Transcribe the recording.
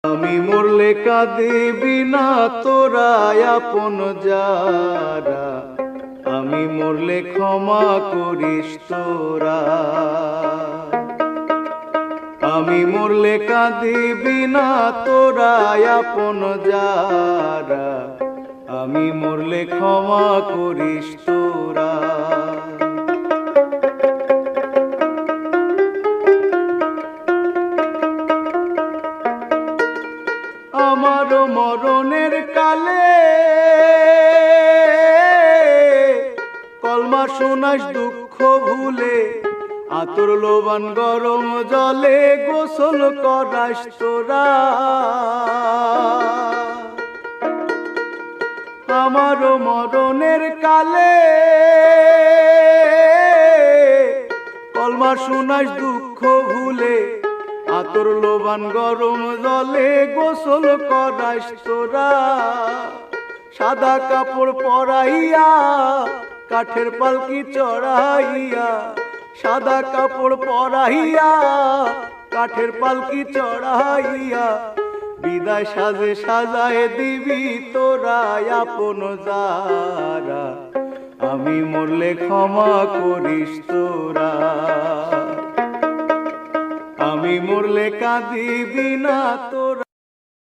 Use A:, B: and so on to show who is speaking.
A: আমি মরলে কাঁদিবি না তোরা আপন যারা, আমি মরলে ক্ষমা করিস তোরা। আমি মরলে কাঁদিবি না তোরা আপন যারা, আমি মরলে ক্ষমা করিস তোরা। আমার মরণের কালে কলমা শোনাস দুঃখ ভুলে, আতর লোবান গরম জলে গোসল করাস তোরা। আমার মরণের কালে কলমা শোনাস দুঃখ ভুলে, আতর লোবান গরম জলে গোসল করাস তোরা। সাদা কাপড় পরাইয়া কাঠের পালকি চড়াইয়া, সাদা কাপড় পরাইয়া কাঠের পালকি চড়াইয়া, বিদায় সাজে সাজায় দিবি তোরা আপন যারা, আমি মরলে ক্ষমা করিস তোরা। আমি মরলে কাঁদিবি না তোরা।